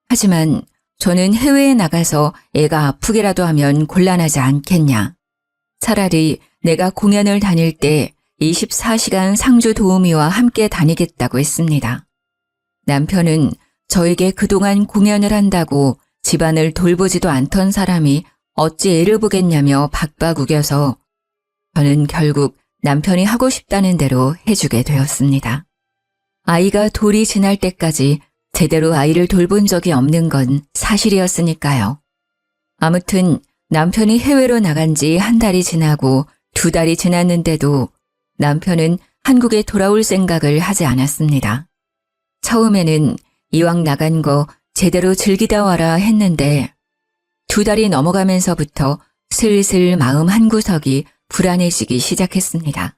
하지만 저는 해외에 나가서 애가 아프게라도 하면 곤란하지 않겠냐. 차라리 내가 공연을 다닐 때 24시간 상주 도우미와 함께 다니겠다고 했습니다. 남편은 저에게 그동안 공연을 한다고 집안을 돌보지도 않던 사람이 어찌 애를 보겠냐며 박박 우겨서 저는 결국 남편이 하고 싶다는 대로 해주게 되었습니다. 아이가 돌이 지날 때까지 제대로 아이를 돌본 적이 없는 건 사실이었으니까요. 아무튼 남편이 해외로 나간 지 한 달이 지나고 2달이 지났는데도 남편은 한국에 돌아올 생각을 하지 않았습니다. 처음에는 이왕 나간 거 제대로 즐기다 와라 했는데 2달이 넘어가면서부터 슬슬 마음 한구석이 불안해지기 시작했습니다.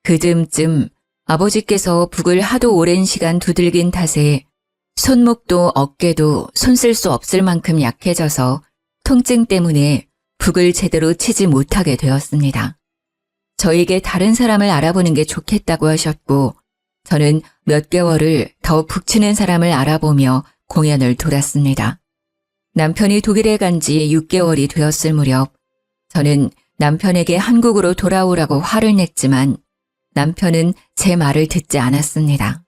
그즈음쯤 아버지께서 북을 하도 오랜 시간 두들긴 탓에 손목도 어깨도 손 쓸 수 없을 만큼 약해져서 통증 때문에 북을 제대로 치지 못하게 되었습니다. 저에게 다른 사람을 알아보는 게 좋겠다고 하셨고 저는 몇 개월을 더 북치는 사람을 알아보며 공연을 돌았습니다. 남편이 독일에 간 지 6개월이 되었을 무렵 저는 남편에게 한국으로 돌아오라고 화를 냈지만 남편은 제 말을 듣지 않았습니다.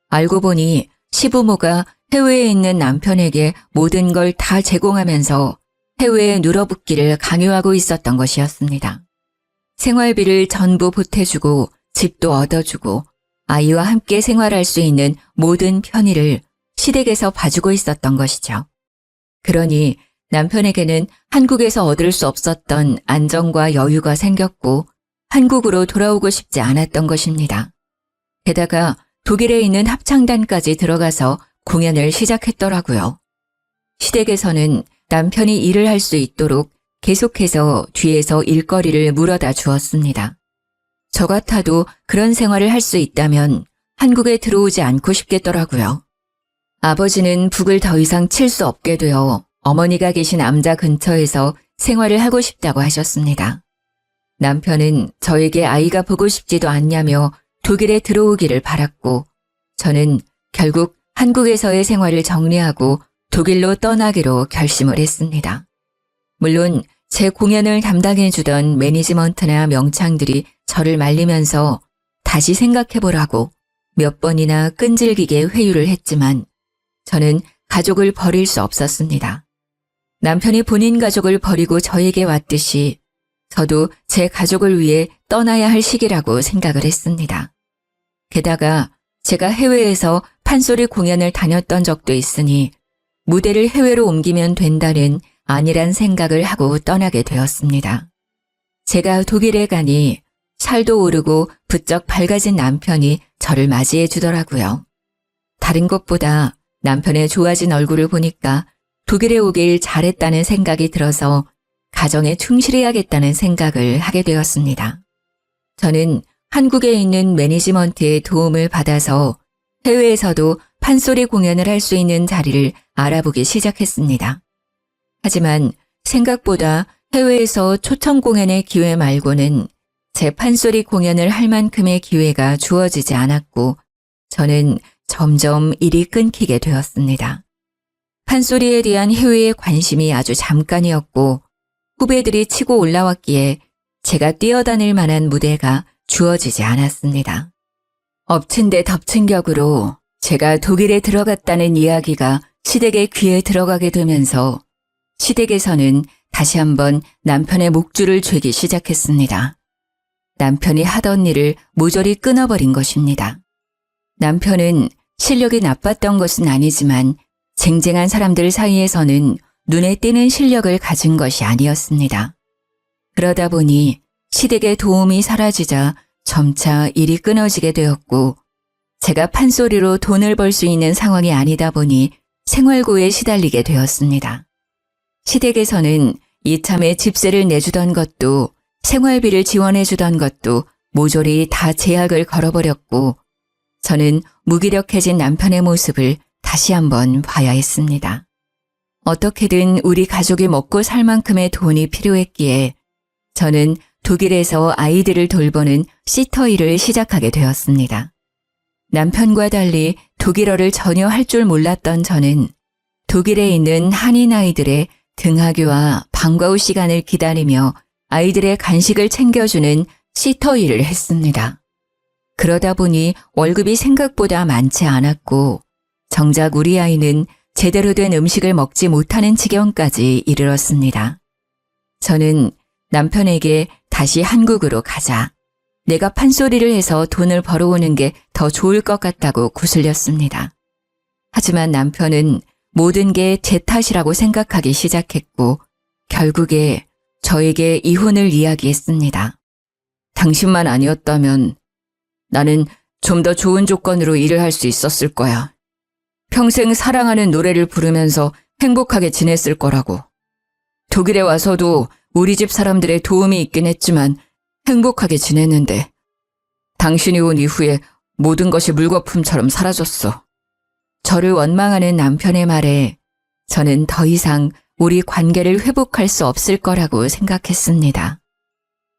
알고 보니 시부모가 해외에 있는 남편에게 모든 걸 다 제공하면서 해외에 눌어붙기를 강요하고 있었던 것이었습니다. 생활비를 전부 보태주고 집도 얻어주고 아이와 함께 생활할 수 있는 모든 편의를 시댁에서 봐주고 있었던 것이죠. 그러니 남편에게는 한국에서 얻을 수 없었던 안정과 여유가 생겼고 한국으로 돌아오고 싶지 않았던 것입니다. 게다가 독일에 있는 합창단까지 들어가서 공연을 시작했더라고요. 시댁에서는 남편이 일을 할 수 있도록 계속해서 뒤에서 일거리를 물어다 주었습니다. 저 같아도 그런 생활을 할 수 있다면 한국에 들어오지 않고 싶겠더라고요. 아버지는 북을 더 이상 칠 수 없게 되어 어머니가 계신 암자 근처에서 생활을 하고 싶다고 하셨습니다. 남편은 저에게 아이가 보고 싶지도 않냐며 독일에 들어오기를 바랐고 저는 결국 한국에서의 생활을 정리하고 독일로 떠나기로 결심을 했습니다. 물론 제 공연을 담당해주던 매니지먼트나 명창들이 저를 말리면서 다시 생각해보라고 몇 번이나 끈질기게 회유를 했지만 저는 가족을 버릴 수 없었습니다. 남편이 본인 가족을 버리고 저에게 왔듯이 저도 제 가족을 위해 떠나야 할 시기라고 생각을 했습니다. 게다가 제가 해외에서 판소리 공연을 다녔던 적도 있으니 무대를 해외로 옮기면 된다는 아니란 생각을 하고 떠나게 되었습니다. 제가 독일에 가니 살도 오르고 부쩍 밝아진 남편이 저를 맞이해 주더라고요. 다른 것보다 남편의 좋아진 얼굴을 보니까 독일에 오길 잘했다는 생각이 들어서 가정에 충실해야겠다는 생각을 하게 되었습니다. 저는 한국에 있는 매니지먼트의 도움을 받아서 해외에서도 판소리 공연을 할 수 있는 자리를 알아보기 시작했습니다. 하지만 생각보다 해외에서 초청 공연의 기회 말고는 제 판소리 공연을 할 만큼의 기회가 주어지지 않았고 저는 점점 일이 끊기게 되었습니다. 판소리에 대한 해외의 관심이 아주 잠깐이었고 후배들이 치고 올라왔기에 제가 뛰어다닐 만한 무대가 주어지지 않았습니다. 엎친 데 덮친 격으로 제가 독일에 들어갔다는 이야기가 시댁의 귀에 들어가게 되면서 시댁에서는 다시 한번 남편의 목줄을 죄기 시작했습니다. 남편이 하던 일을 모조리 끊어버린 것입니다. 남편은 실력이 나빴던 것은 아니지만 쟁쟁한 사람들 사이에서는 눈에 띄는 실력을 가진 것이 아니었습니다. 그러다 보니 시댁의 도움이 사라지자 점차 일이 끊어지게 되었고 제가 판소리로 돈을 벌 수 있는 상황이 아니다 보니 생활고에 시달리게 되었습니다. 시댁에서는 이참에 집세를 내주던 것도 생활비를 지원해 주던 것도 모조리 다 제약을 걸어버렸고 저는 무기력해진 남편의 모습을 다시 한번 봐야 했습니다. 어떻게든 우리 가족이 먹고 살 만큼의 돈이 필요했기에 저는 독일에서 아이들을 돌보는 시터 일을 시작하게 되었습니다. 남편과 달리 독일어를 전혀 할 줄 몰랐던 저는 독일에 있는 한인 아이들의 등하교와 방과 후 시간을 기다리며 아이들의 간식을 챙겨주는 시터 일을 했습니다. 그러다 보니 월급이 생각보다 많지 않았고 정작 우리 아이는 제대로 된 음식을 먹지 못하는 지경까지 이르렀습니다. 저는 남편에게 다시 한국으로 가자. 내가 판소리를 해서 돈을 벌어오는 게 더 좋을 것 같다고 구슬렸습니다. 하지만 남편은 모든 게 제 탓이라고 생각하기 시작했고 결국에 저에게 이혼을 이야기했습니다. 당신만 아니었다면 나는 좀 더 좋은 조건으로 일을 할 수 있었을 거야. 평생 사랑하는 노래를 부르면서 행복하게 지냈을 거라고. 독일에 와서도 우리 집 사람들의 도움이 있긴 했지만 행복하게 지냈는데 당신이 온 이후에 모든 것이 물거품처럼 사라졌어. 저를 원망하는 남편의 말에 저는 더 이상 우리 관계를 회복할 수 없을 거라고 생각했습니다.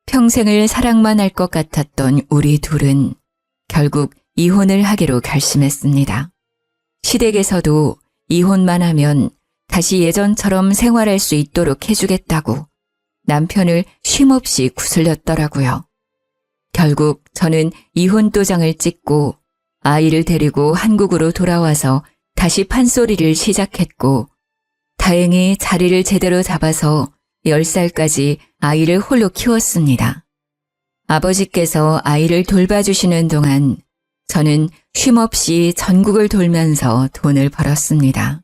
평생을 사랑만 할 것 같았던 우리 둘은 결국 이혼을 하기로 결심했습니다. 시댁에서도 이혼만 하면 다시 예전처럼 생활할 수 있도록 해주겠다고 남편을 쉼없이 구슬렸더라고요. 결국 저는 이혼 도장을 찍고 아이를 데리고 한국으로 돌아와서 다시 판소리를 시작했고 다행히 자리를 제대로 잡아서 10살까지 아이를 홀로 키웠습니다. 아버지께서 아이를 돌봐주시는 동안 저는 쉼없이 전국을 돌면서 돈을 벌었습니다.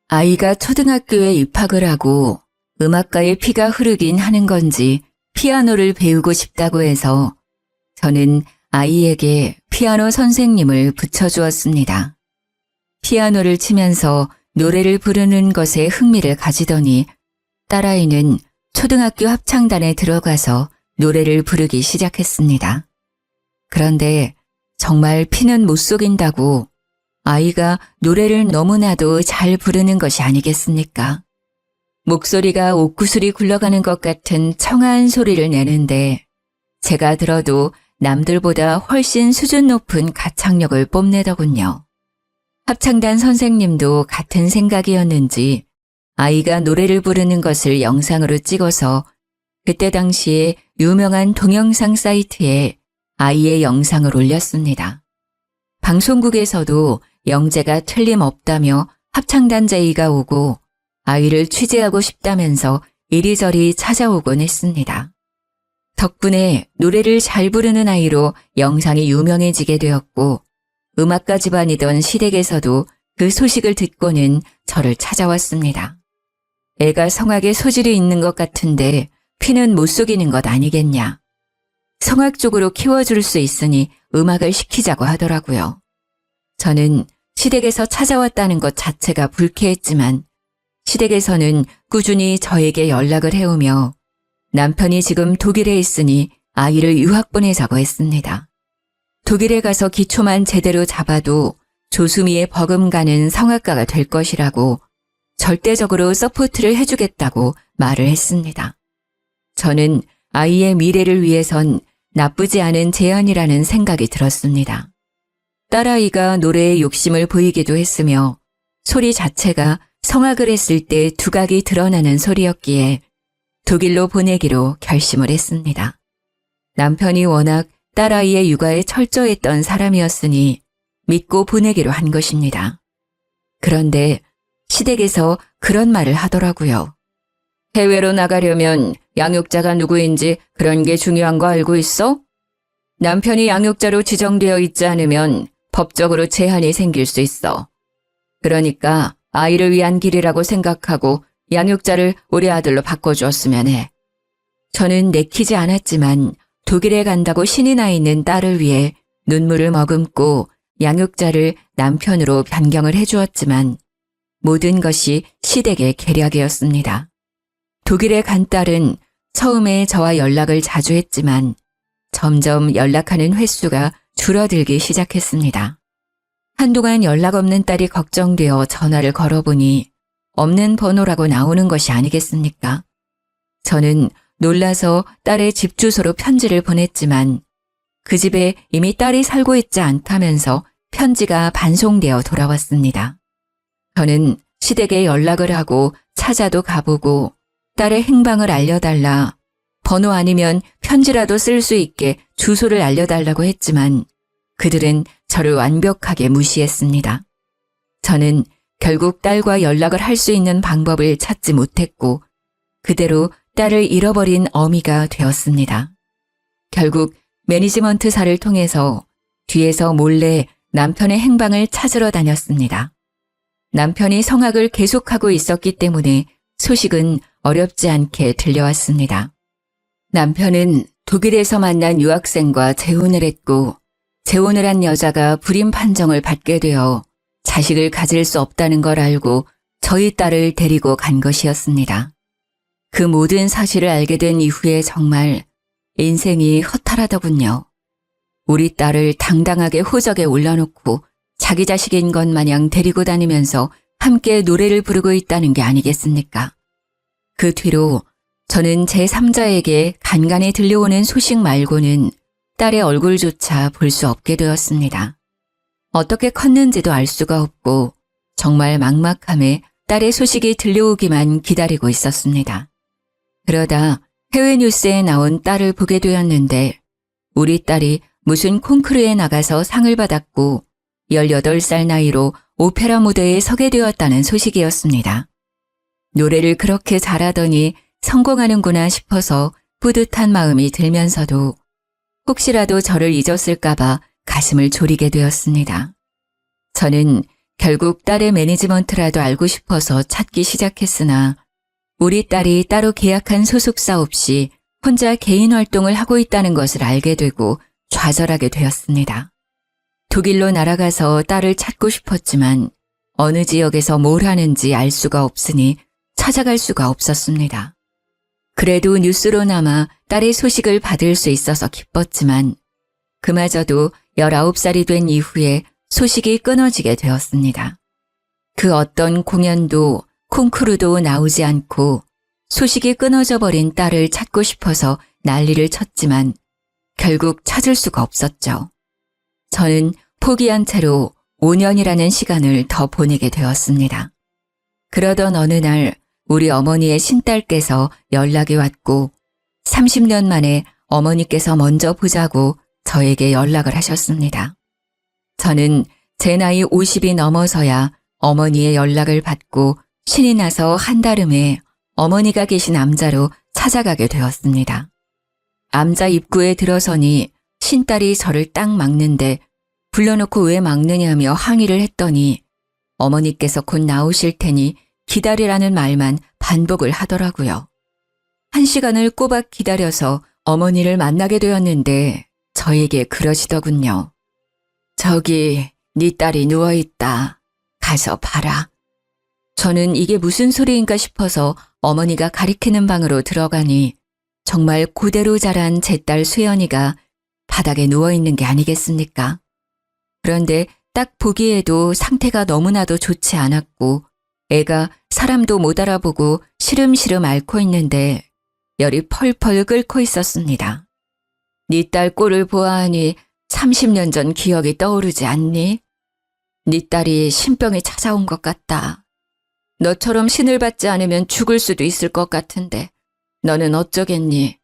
아이가 초등학교에 입학을 하고 음악가의 피가 흐르긴 하는 건지 피아노를 배우고 싶다고 해서 저는 아이에게 피아노 선생님을 붙여주었습니다. 피아노를 치면서 노래를 부르는 것에 흥미를 가지더니 딸아이는 초등학교 합창단에 들어가서 노래를 부르기 시작했습니다. 그런데 정말 피는 못 속인다고 아이가 노래를 너무나도 잘 부르는 것이 아니겠습니까? 목소리가 옥구슬이 굴러가는 것 같은 청아한 소리를 내는데 제가 들어도 남들보다 훨씬 수준 높은 가창력을 뽐내더군요. 합창단 선생님도 같은 생각이었는지 아이가 노래를 부르는 것을 영상으로 찍어서 그때 당시에 유명한 동영상 사이트에 아이의 영상을 올렸습니다. 방송국에서도 영재가 틀림없다며 합창단 제의가 오고 아이를 취재하고 싶다면서 이리저리 찾아오곤 했습니다. 덕분에 노래를 잘 부르는 아이로 영상이 유명해지게 되었고 음악가 집안이던 시댁에서도 그 소식을 듣고는 저를 찾아왔습니다. 애가 성악에 소질이 있는 것 같은데 피는 못 속이는 것 아니겠냐. 성악 쪽으로 키워줄 수 있으니 음악을 시키자고 하더라고요. 저는 시댁에서 찾아왔다는 것 자체가 불쾌했지만 시댁에서는 꾸준히 저에게 연락을 해오며 남편이 지금 독일에 있으니 아이를 유학 보내자고 했습니다. 독일에 가서 기초만 제대로 잡아도 조수미에 버금가는 성악가가 될 것이라고 절대적으로 서포트를 해주겠다고 말을 했습니다. 저는 아이의 미래를 위해선 나쁘지 않은 제안이라는 생각이 들었습니다. 딸아이가 노래에 욕심을 보이기도 했으며 소리 자체가 성악을 했을 때 두각이 드러나는 소리였기에 독일로 보내기로 결심을 했습니다. 남편이 워낙 딸아이의 육아에 철저했던 사람이었으니 믿고 보내기로 한 것입니다. 그런데 시댁에서 그런 말을 하더라고요. 해외로 나가려면 양육자가 누구인지 그런 게 중요한 거 알고 있어? 남편이 양육자로 지정되어 있지 않으면 법적으로 제한이 생길 수 있어. 그러니까 아이를 위한 길이라고 생각하고 양육자를 우리 아들로 바꿔주었으면 해. 저는 내키지 않았지만 독일에 간다고 신이 나 있는 딸을 위해 눈물을 머금고 양육자를 남편으로 변경을 해주었지만 모든 것이 시댁의 계략이었습니다. 독일에 간 딸은 처음에 저와 연락을 자주 했지만 점점 연락하는 횟수가 줄어들기 시작했습니다. 한동안 연락 없는 딸이 걱정되어 전화를 걸어보니 없는 번호라고 나오는 것이 아니겠습니까? 저는 놀라서 딸의 집 주소로 편지를 보냈지만 그 집에 이미 딸이 살고 있지 않다면서 편지가 반송되어 돌아왔습니다. 저는 시댁에 연락을 하고 찾아도 가보고 딸의 행방을 알려달라, 번호 아니면 편지라도 쓸 수 있게 주소를 알려달라고 했지만 그들은 저를 완벽하게 무시했습니다. 저는 결국 딸과 연락을 할 수 있는 방법을 찾지 못했고 그대로 딸을 잃어버린 어미가 되었습니다. 결국 매니지먼트사를 통해서 뒤에서 몰래 남편의 행방을 찾으러 다녔습니다. 남편이 성악을 계속하고 있었기 때문에 소식은 어렵지 않게 들려왔습니다. 남편은 독일에서 만난 유학생과 재혼을 했고 재혼을 한 여자가 불임 판정을 받게 되어 자식을 가질 수 없다는 걸 알고 저희 딸을 데리고 간 것이었습니다. 그 모든 사실을 알게 된 이후에 정말 인생이 허탈하더군요. 우리 딸을 당당하게 호적에 올려놓고 자기 자식인 것 마냥 데리고 다니면서 함께 노래를 부르고 있다는 게 아니겠습니까? 그 뒤로 저는 제3자에게 간간히 들려오는 소식 말고는 딸의 얼굴조차 볼 수 없게 되었습니다. 어떻게 컸는지도 알 수가 없고 정말 막막함에 딸의 소식이 들려오기만 기다리고 있었습니다. 그러다 해외 뉴스에 나온 딸을 보게 되었는데 우리 딸이 무슨 콩쿠르에 나가서 상을 받았고 18살 나이로 오페라 무대에 서게 되었다는 소식이었습니다. 노래를 그렇게 잘하더니 성공하는구나 싶어서 뿌듯한 마음이 들면서도 혹시라도 저를 잊었을까봐 가슴을 졸이게 되었습니다. 저는 결국 딸의 매니지먼트라도 알고 싶어서 찾기 시작했으나 우리 딸이 따로 계약한 소속사 없이 혼자 개인 활동을 하고 있다는 것을 알게 되고 좌절하게 되었습니다. 독일로 날아가서 딸을 찾고 싶었지만 어느 지역에서 뭘 하는지 알 수가 없으니 찾아갈 수가 없었습니다. 그래도 뉴스로나마 딸의 소식을 받을 수 있어서 기뻤지만 그마저도 19살이 된 이후에 소식이 끊어지게 되었습니다. 그 어떤 공연도 콩쿠르도 나오지 않고 소식이 끊어져 버린 딸을 찾고 싶어서 난리를 쳤지만 결국 찾을 수가 없었죠. 저는 포기한 채로 5년이라는 시간을 더 보내게 되었습니다. 그러던 어느 날 우리 어머니의 신딸께서 연락이 왔고 30년 만에 어머니께서 먼저 보자고 저에게 연락을 하셨습니다. 저는 제 나이 50이 넘어서야 어머니의 연락을 받고 신이 나서 한달음에 어머니가 계신 암자로 찾아가게 되었습니다. 암자 입구에 들어서니 신딸이 저를 딱 막는데 불러놓고 왜 막느냐며 항의를 했더니 어머니께서 곧 나오실 테니 기다리라는 말만 반복을 하더라고요. 1시간을 꼬박 기다려서 어머니를 만나게 되었는데 저에게 그러시더군요. 저기 네 딸이 누워있다. 가서 봐라. 저는 이게 무슨 소리인가 싶어서 어머니가 가리키는 방으로 들어가니 정말 그대로 자란 제 딸 수연이가 바닥에 누워있는 게 아니겠습니까? 그런데 딱 보기에도 상태가 너무나도 좋지 않았고 애가 사람도 못 알아보고 시름시름 앓고 있는데 열이 펄펄 끓고 있었습니다. 네 딸 꼴을 보아하니 30년 전 기억이 떠오르지 않니? 네 딸이 신병이 찾아온 것 같다. 너처럼 신을 받지 않으면 죽을 수도 있을 것 같은데 너는 어쩌겠니?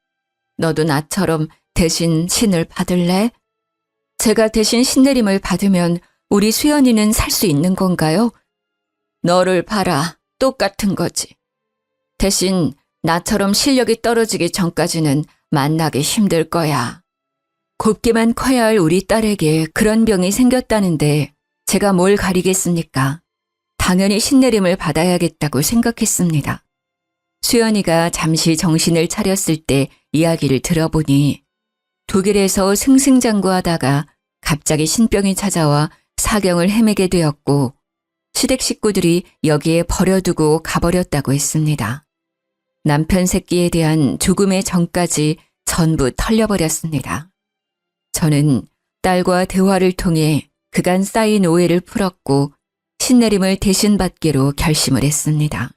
너도 나처럼 대신 신을 받을래? 제가 대신 신내림을 받으면 우리 수연이는 살 수 있는 건가요? 너를 봐라. 똑같은 거지. 대신 나처럼 실력이 떨어지기 전까지는 만나기 힘들 거야. 곱게만 커야 할 우리 딸에게 그런 병이 생겼다는데 제가 뭘 가리겠습니까? 당연히 신내림을 받아야겠다고 생각했습니다. 수연이가 잠시 정신을 차렸을 때 이야기를 들어보니 독일에서 승승장구하다가 갑자기 신병이 찾아와 사경을 헤매게 되었고 시댁 식구들이 여기에 버려두고 가버렸다고 했습니다. 남편 새끼에 대한 조금의 정까지 전부 털려버렸습니다. 저는 딸과 대화를 통해 그간 쌓인 오해를 풀었고 신내림을 대신 받기로 결심을 했습니다.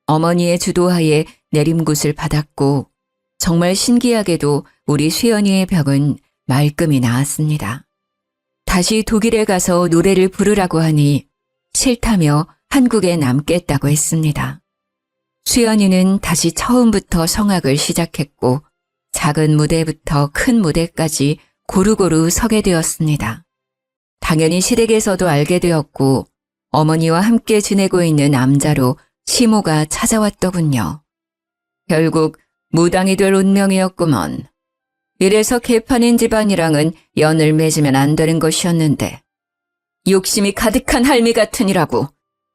어머니의 주도하에 내림굿을 받았고 정말 신기하게도 우리 수연이의 병은 말끔히 나았습니다. 다시 독일에 가서 노래를 부르라고 하니 싫다며 한국에 남겠다고 했습니다. 수연이는 다시 처음부터 성악을 시작했고 작은 무대부터 큰 무대까지 고루고루 서게 되었습니다. 당연히 시댁에서도 알게 되었고 어머니와 함께 지내고 있는 남자로 시모가 찾아왔더군요. 결국 무당이 될 운명이었구먼. 이래서 개판인 집안이랑은 연을 맺으면 안 되는 것이었는데 욕심이 가득한 할미 같으니라고.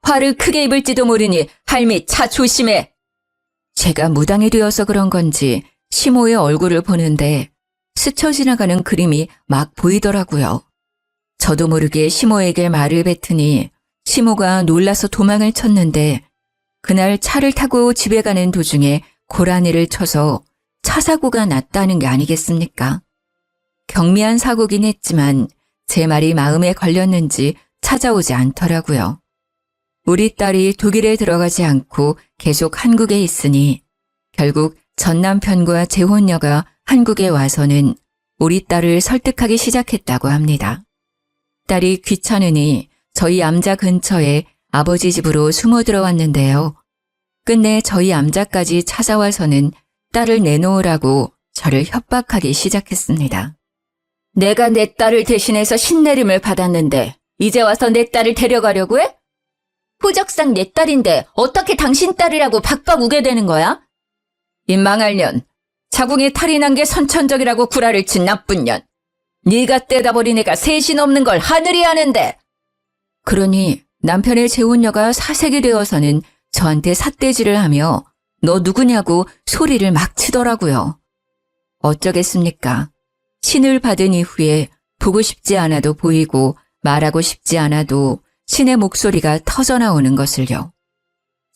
화를 크게 입을지도 모르니 할미 차 조심해. 제가 무당이 되어서 그런 건지 시모의 얼굴을 보는데 스쳐 지나가는 그림이 막 보이더라고요. 저도 모르게 시모에게 말을 뱉으니 시모가 놀라서 도망을 쳤는데 그날 차를 타고 집에 가는 도중에 고라니를 쳐서 차 사고가 났다는 게 아니겠습니까? 경미한 사고긴 했지만 제 말이 마음에 걸렸는지 찾아오지 않더라고요. 우리 딸이 독일에 들어가지 않고 계속 한국에 있으니 결국 전 남편과 재혼녀가 한국에 와서는 우리 딸을 설득하기 시작했다고 합니다. 딸이 귀찮으니 저희 암자 근처에 아버지 집으로 숨어 들어왔는데요. 끝내 저희 암자까지 찾아와서는 딸을 내놓으라고 저를 협박하기 시작했습니다. 내가 내 딸을 대신해서 신내림을 받았는데 이제 와서 내 딸을 데려가려고 해? 호적상 내 딸인데 어떻게 당신 딸이라고 박박 우게 되는 거야? 이 망할 년, 자궁에 탈이 난 게 선천적이라고 구라를 친 나쁜 년. 네가 떼다 버린 애가 셋이 넘는 걸 하늘이 아는데. 그러니 남편의 재혼녀가 사색이 되어서는 저한테 삿대질을 하며 너 누구냐고 소리를 막 치더라고요. 어쩌겠습니까? 신을 받은 이후에 보고 싶지 않아도 보이고 말하고 싶지 않아도 신의 목소리가 터져나오는 것을요.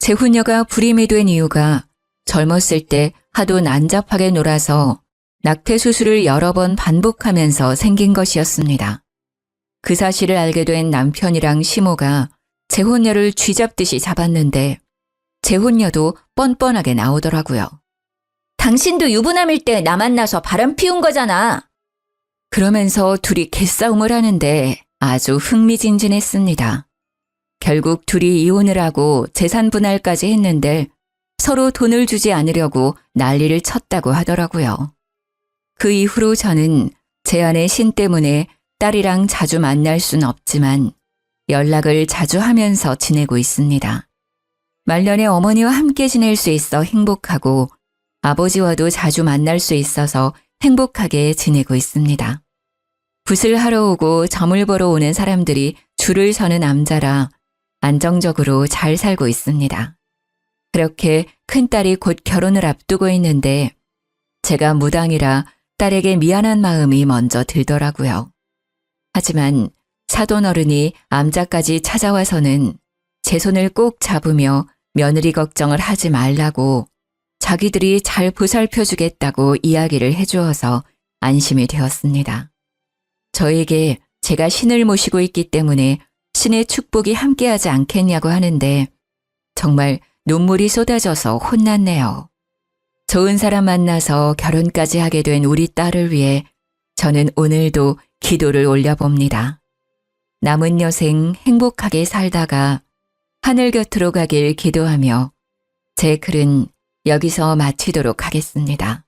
재혼녀가 불임이 된 이유가 젊었을 때 하도 난잡하게 놀아서 낙태 수술을 여러 번 반복하면서 생긴 것이었습니다. 그 사실을 알게 된 남편이랑 시모가 재혼녀를 쥐잡듯이 잡았는데 재혼녀도 뻔뻔하게 나오더라고요. 당신도 유부남일 때 나 만나서 바람 피운 거잖아. 그러면서 둘이 개싸움을 하는데 아주 흥미진진했습니다. 결국 둘이 이혼을 하고 재산 분할까지 했는데 서로 돈을 주지 않으려고 난리를 쳤다고 하더라고요. 그 이후로 저는 제 아내 신 때문에 딸이랑 자주 만날 순 없지만 연락을 자주 하면서 지내고 있습니다. 말년에 어머니와 함께 지낼 수 있어 행복하고 아버지와도 자주 만날 수 있어서 행복하게 지내고 있습니다. 붓을 하러 오고 점을 보러 오는 사람들이 줄을 서는 암자라 안정적으로 잘 살고 있습니다. 그렇게 큰딸이 곧 결혼을 앞두고 있는데 제가 무당이라 딸에게 미안한 마음이 먼저 들더라고요. 하지만 사돈어른이 암자까지 찾아와서는 제 손을 꼭 잡으며 며느리 걱정을 하지 말라고 자기들이 잘 보살펴주겠다고 이야기를 해주어서 안심이 되었습니다. 저에게 제가 신을 모시고 있기 때문에 신의 축복이 함께하지 않겠냐고 하는데 정말 눈물이 쏟아져서 혼났네요. 좋은 사람 만나서 결혼까지 하게 된 우리 딸을 위해 저는 오늘도 기도를 올려봅니다. 남은 여생 행복하게 살다가 하늘 곁으로 가길 기도하며 제 글은 여기서 마치도록 하겠습니다.